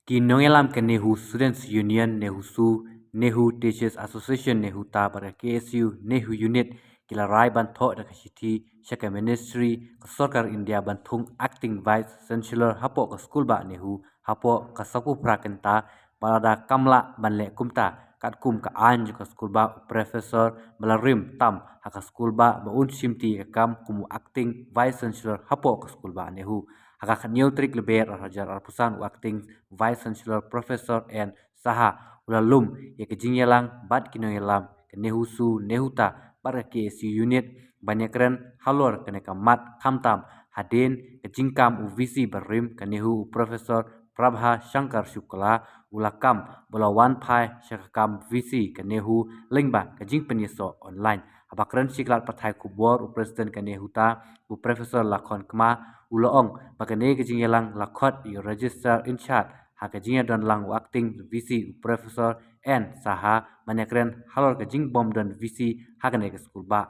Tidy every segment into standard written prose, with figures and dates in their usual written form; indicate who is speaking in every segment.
Speaker 1: Kinongelam ke Nehu Students Union, Nehu Su, Nehu Teachers Association, Nehu Ta pada KSU, Nehu Unit, kila rai bantok da kasiti, Shaka Ministry, ke Sorkar India bantung Acting Vice Chancellor hapo ke school ba Nehu, hapo ke Sapu Prakenta, pada Kamla Banle Kumta, kat kum ke anj ke school ba Professor Balarim Tam, haka school ba baun simti ke kam kumu Acting Vice Chancellor hapo ke school ba Nehu. Haka neutrik leber rajar arpusan acting vice chancellor professor and saha ulalum ya kejingyalang bad kinoyalam ke nehusu nehuta bar KSU unit banyakren halor kene kamat kamtam hadin kejingkam uvisi barim ke nehu professor Prabha Shankar Shukla ulakam bulawan pai syakam visi ke nehu lingba kejing penyeso online abakren siklat patai kubor presiden ke nehuta u professor lakon kema uloong bagane kejing yalang lakot yu register in charge ha kejing dan lang acting visi professor n saha manyakren halor kejing bom dan visi ha kane ke school ba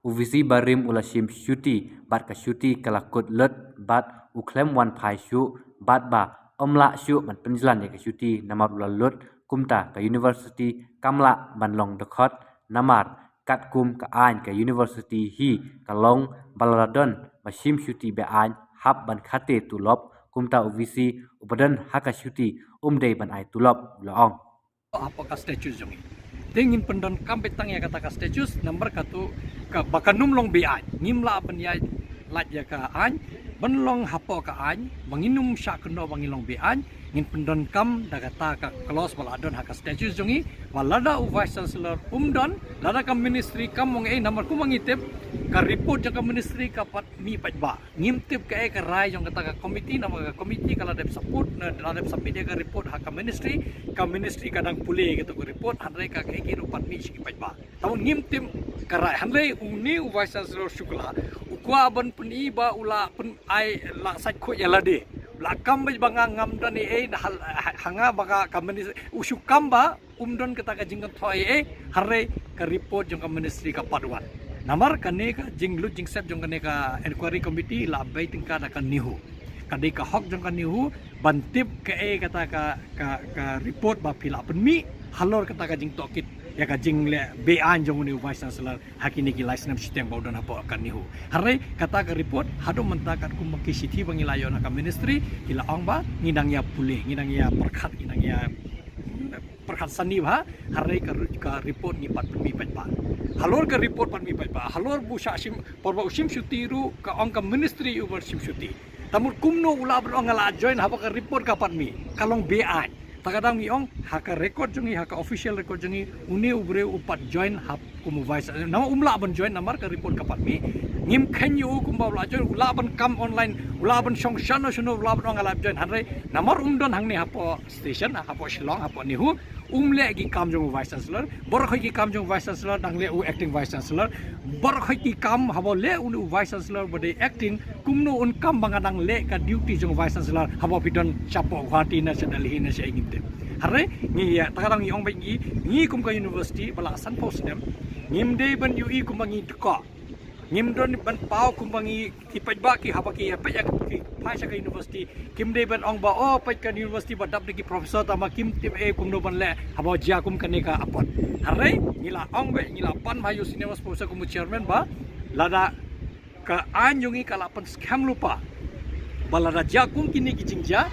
Speaker 1: u visi barim ulashim syuti bat ka syuti kalakut let bat u klem wan pai syu bat ba omla syu man penjalan ya ke syuti namar ulalut kumta ke university kamla banlong dekot namar kat kum ke an ke university hi kalong balaradon masim syuti be an hab ban khate tulop kumta uvisi ubadan haka syuti umdei ban ai tulop laong
Speaker 2: apakah status jongi dengin pendon kampetang ya kata status nomor katu ka bakanum long be an ngimla ban ya lat ya ka an benlong hapo ka an banginum syak keno bangilong be an ngin pendon kam da kata ka close baladon haka status jongi walada u vice chancellor umdon lada kam ministry kam mong nomor ku mangitip ka report jang ministry ka pat mi pajba ngimtip ka rai jong kata ka committee nama ka committee kala dep support na dep submit ka report haka ministry kadang pulih gitu ka report handai ka ki rupat mi siki pajba tamun ngimtip ka rai handai uni u vice chancellor Shukla ukwa ban peni ba ula pen ai la sat kho ya lade lakam baj banga ngam dan hanga baka kameni usukam ba umdon kata ka jingkat thoi hare ka report jong ka ministry ka padwan namar kane ka jinglu jingsep jong kane ka inquiry committee la bai tingka da kan nihu kade ka hok jong kan nihu bantip ka kata ka report ba pila penmi halor kata ka jing tokit ya ka jing le be an jong ni vice chancellor hakini ki license system baudan apo kan nihu hare kata ka report hado mentakat ku maki siti bangilayo na ka ministry kila ong ba ngidang ya pulih ngidang ya perkhat sani ba hare ka report ni pat penmi pa halor ka report pat mi pa halor bu syim porba usim syutiru ka ong ka ministry over sim syuti tamur kumno ula berong ngala join haba ka report ka pat mi kalong be an takadang iong haka record jongi haka official record jongi uni ubre upat join hap kumu vice nama umla ban join namar ka report kapat mi ngim khanyu kumba ula join ula ban kam online ula ban song shano shano ula ban ngala join hanre namar umdon hangni hapo station hapo shillong hapo nihu umle gi kam jong vice chancellor bor khoi gi kam jong vice chancellor dangle u acting vice chancellor bor khoi gi kam habo le u vice chancellor bode acting kumno un kam bangadang le ka duty jong vice chancellor habo pidon chapo Guwahati na sa Delhi na sa ingim hare ngi ya takarang iong bai ngi kum ka university bala san post dem ngim de ban ui kum bangi tko ngim don ban pau kum bangi ki pajba ki haba ki pa ya ki pai sa ka university kim de ban ong ba o pai ka university ba dap de ki professor tama kim tip kum no ban le haba ja kum ka ne ka apot hare ngila ong bai ngila pan mayu cinema sponsor kum chairman ba lada ka anjungi kala pan scam lupa balada ja kum kini ki jingja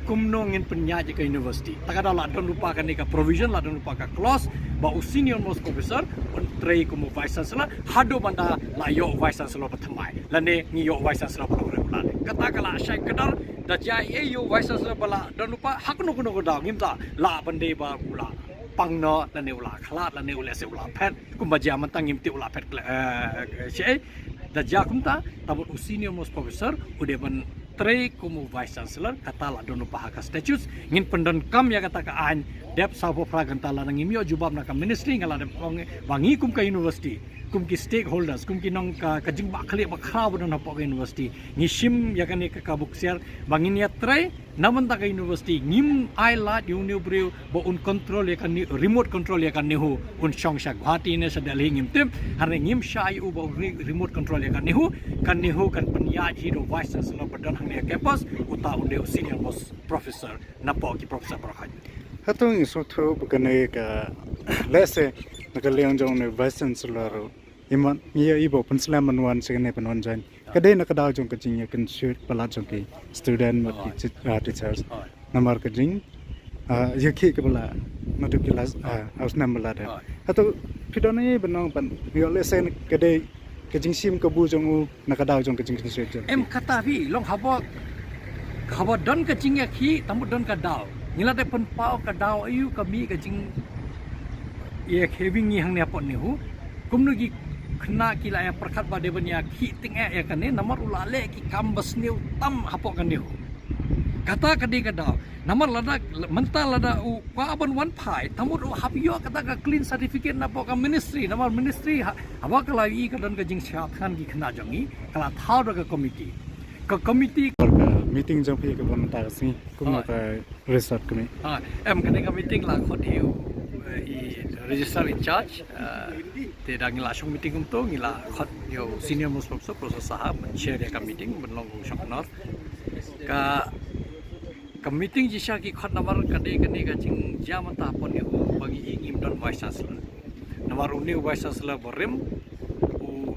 Speaker 2: kumno ngin penyaji ke university takada la don lupa kan ka provision la don lupa ka clause ba senior most professor on tray kumu vice chancellor hado banda la yo vice chancellor pathamai lane ngi yo vice chancellor program kata kala syai kadar da jai yo vice chancellor bala don lupa hakno kuno goda ngimta la bande ba ula pangno lane ula khlat lane ula se ula pet kumbaja mantang ngimti ula pet syai da jakumta tabut senior most professor ude ban tray kumu vice chancellor kata la don lupa haka status ngin pendon kam ya kata ka an dep sabo praganta la ngimyo jubab na ka ministry ngala dep wangi kum ka university kum ki stakeholders kum ki nong ka jing ba khali ba khaw bon na po university ngi shim ya kan ka kabuk siar bangin ya try naman ta ka university ngim ai la yu new brew bo un control ya kan remote control ya kan nehu un shong sha Guwahati ne sa Delhi ngim tem har ngim sha yu bo remote control ya kan nehu kan penya ji do vice chancellor badan hang ne campus uta unde senior most professor na po ki professor Barkhan
Speaker 3: Hatong iso to bukan ka lese nakaliang jong ne vice chancellor iman iya ibo penselaman wan segene penwan jan kadai nakadaw jong kajing ya kan shoot pala jong ki student mat ki teachers namar kajing ya ki ke bala natu kelas haus nam bala da hato pidone benong pan yo lese kadai kajing sim kabu jong u nakadaw jong kajing shoot
Speaker 2: em kata bi long habo don kajing ya ki tamu don kadaw ngila te pen pau kadaw ayu kami kajing ye keving ni hang ne apot ni hu kumnu gi khna ki la ya perkhat ba de banya ki ting ya kan ne namar ulale ki kambas ni tam hapok kan ni hu kata kadi kadaw namar lada mental lada u pa ban wan phai tamut hapyo kata ka clean certificate na po ka ministry namar ministry hawa kala i ka don ka jing shat khan gi khna jangi kala thau da ka committee
Speaker 3: meeting jong pi ke bon ta si kuma ka resort kami
Speaker 2: em kene ka meeting la khot hiu i register in charge te da ngila shong meeting to ngila khot yo senior most professor sahab share ka meeting benlong shong nor ka meeting jisha ki khot namar kade ka jing jam ta pon yo bagi ingim don vice chancellor namar uni vice chancellor borim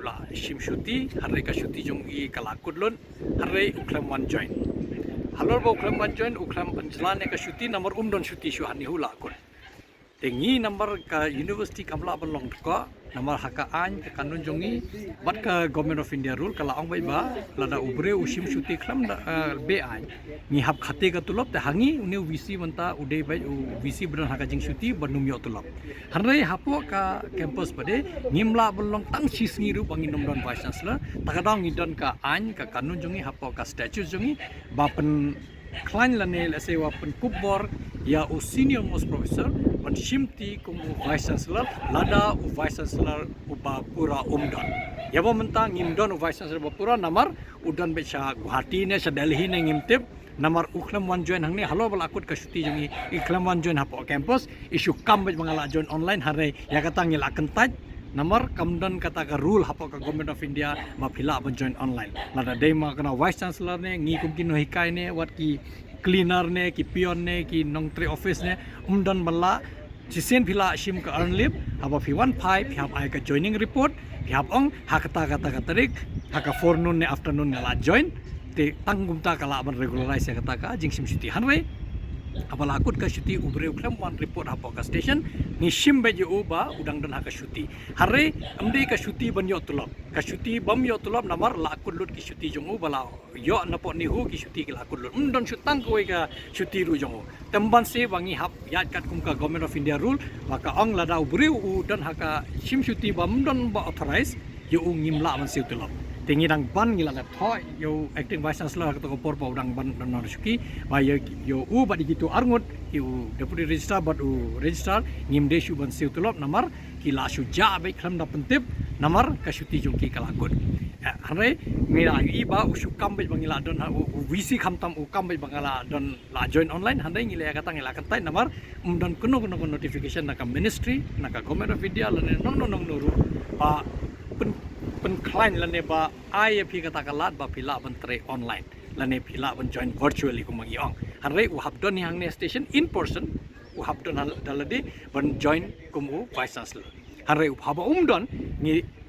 Speaker 2: la shim shuti harre ka shuti jong i kala kudlon harre uklam wan join halor bo uklam wan join uklam panjlan ka shuti namar don shuti shu hani hula kun tengi number ka university kamla belong ko namar haka an ka kanun jongi bat ka government of india rule kala ong bai ba lada ubre usim shuti khlam be an ni hab khate ka tulop te hangi uni vc manta ude bai vc bran haka jing shuti banum yo tulop hanre hapo ka campus bade ngimla belong tang sisngi ru bangin nomdon vice chancellor takadang ngidon ka an ka kanun jongi hapo ka statute jongi bapen Klein lane la sewa pen kubor ya u senior most professor pen shimti kum vice chancellor lada u vice chancellor u bapura umdon ya bo mentang ngimdon u vice chancellor bapura namar udan becha Guwahati ne sa Delhi ne ngimtip namar uklam wan join hang ne halo bal akut ka shuti jongi iklam wan join hapo campus isu kam bet mangala join online hare ya kata ngil akan taj namar kamdan kata ka rule hapo ka government of india ma phila ban join online lada dei ma kana vice chancellor ne ngi kum kin hikai ne wat ki cleaner ne ki pion ne ki nongtre office ne umdan balla chisen phila sim ka earn lip haba phi 15 hab ai ka joining report hab ong hakata kata tarik haka forenoon ne afternoon ngala join te tangum ta kala ban regularize kata ka jingsim shuti hanwe abala akut ka shuti ubre uklam wan report hapo ka station ni shimbe je uba udang dan haka shuti hare amde ka shuti ban yo tulop ka shuti bam yo tulop namar la akut lut ki shuti jongu bala yo napo ni hu ki shuti ki la akut lut don shutang ko ka shuti ru jongu temban se bangi hap yat kat kum ka government of india rule maka ong la da ubre u dan haka shim shuti bam don ba authorize yo ngim la man se tulop tingi dang ban ngila na thoi yo acting vice chancellor ka to por pa udang ban don suki ba yo u ba digitu arngot yo deputy registrar but u registrar ngim de shu ban siu tulop namar ki la shu ja be khlam da pentip namar ka shuti jong ki kala god hare mira i ba u shu kam be bangila don u vc kham tam u kam be bangala don la join online handai ngile ka tang ngila kan tai namar don kuno notification na ka ministry na ka government of india la nong ru ba pen client lane ba ai phi kata kalat ba phila ban tre online lane phila ban join virtually ko magi ong hanre u hab don hang ne station in person u hab don dalade ban join kum u vice chancellor hanre u haba don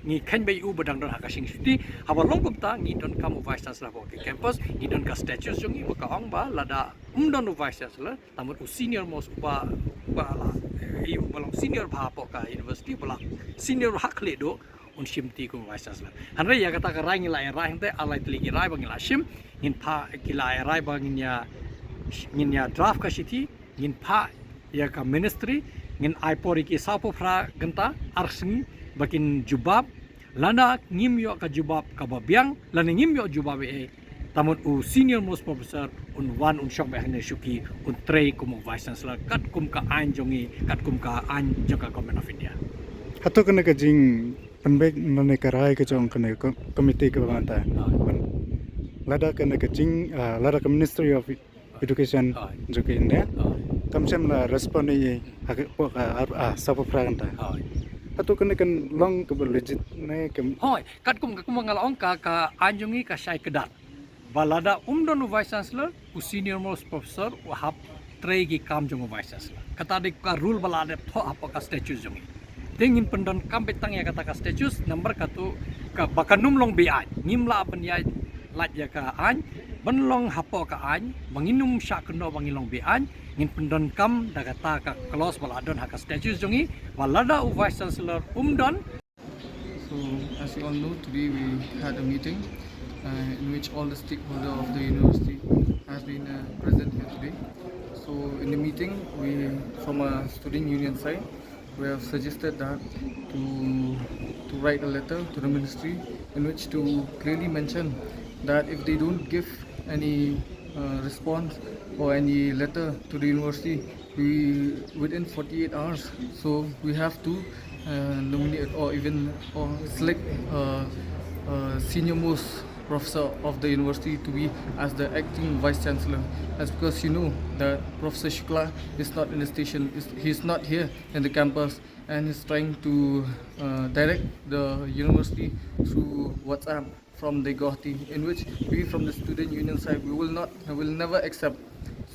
Speaker 2: ni khan be u badang don hakasing siti haba longkum ta ni don kam u vice chancellor bo campus ni don ka statues jongi ba ka ong ba lada don u vice chancellor tamut u senior most ba la i balong senior ba po ka university bala senior hakle do un shimti ko vice chancellor hanre ya kata ka rai ngila rai hente alai tli rai bangila shim ngin pha kila rai ngin ya draft ka shiti ngin pha ya ka ministry ngin ai pori ki sapo fra ganta arsing bakin jubab lana ngim yo ka jubab ka babyang lana ngim yo jubab e tamut u senior most professor un shok bahne shuki un trei kum vice chancellor kat kum ka an jongi kat kum ka an joka government of india
Speaker 3: hato kana ka jing penbek nane karai ke jong kene komite ke banta lada kene ke jing lada ke Ministry of Education jo ke India kamsem la respond ye hak po ka sapa praganta atu kene kan long ke legit ne ke
Speaker 2: Hoi, kat kum ngalaong ka anjungi ka syai kedat. Balada umdon vice chancellor ku senior most professor u hap trei gi kam jong vice chancellor. Kata de ka rule balada tho apa ka statute jongi. Dengin pendon kam betang ya kata ka statute number katu ka bakanum long bi an. Ngimla ban ya laj ya ka an benlong hapo ka an manginum syak keno bangilong bi an ngin pendon kam da kata ka clause baladon ha ka statute jongi balada u vice chancellor umdon.
Speaker 4: So, as you all know, today we had a meeting in which all the stakeholders of the university has been present here today. So, in the meeting, we, from a student union side, we have suggested that to write a letter to the ministry in which to clearly mention that if they don't give any response or any letter to the university within 48 hours, so we have to nominate or select senior most professor of the university to be as the acting vice chancellor. That's because you know that Professor Shukla is not in the station, he's not here in the campus, and he's trying to direct the university through WhatsApp from the Guwahati, in which we from the student union side we will never accept.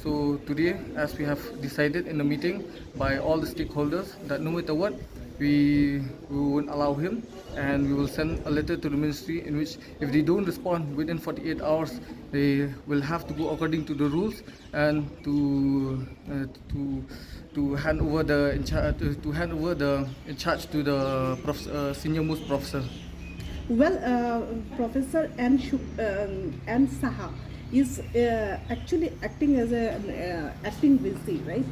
Speaker 4: So today, as we have decided in the meeting by all the stakeholders, that no matter what, we won't allow him, and we will send a letter to the ministry in which if they don't respond within 48 hours, they will have to go according to the rules and to hand over the in charge to the senior most professor.
Speaker 5: Well, Professor N. Saha is actually acting as an acting VC, right?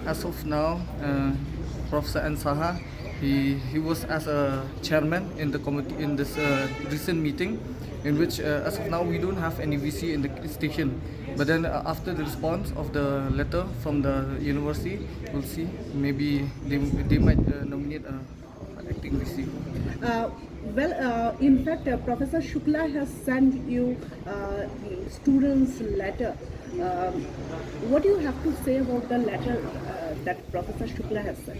Speaker 4: As of now, Professor N. Saha, he was as a chairman in the committee in this recent meeting, in which as of now we don't have any VC in the station. But then after the response of the letter from the university, we'll see. Maybe they might nominate an acting VC.
Speaker 5: In fact, Professor Shukla has sent you students' letter. What do you have to say about the letter that Professor Shukla has sent?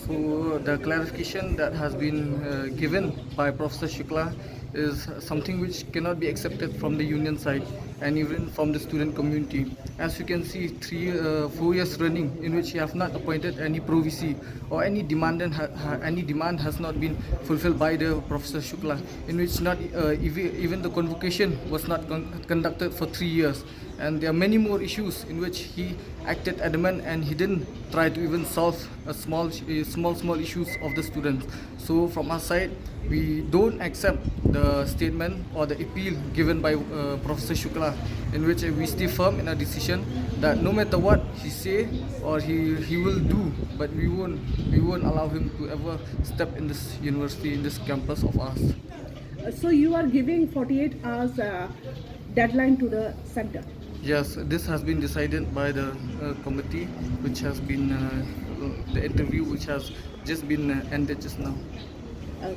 Speaker 4: So the clarification that has been given by Professor Shukla is something which cannot be accepted from the union side and even from the student community. As you can see, 4 years running in which he have not appointed any pro VC or any demand has not been fulfilled by the Professor Shukla, in which not even the convocation was not conducted for 3 years. And there are many more issues in which he acted adamant and he didn't try to even solve small issues of the students. So from our side, we don't accept the statement or the appeal given by Professor Shukla, in which we stay firm in our decision that no matter what he say or he will do, but we won't allow him to ever step in this university, in this campus of ours.
Speaker 5: So you are giving 48 hours deadline to the center.
Speaker 4: Yes, this has been decided by the committee, which has been the interview which has just been ended just now.
Speaker 5: Okay.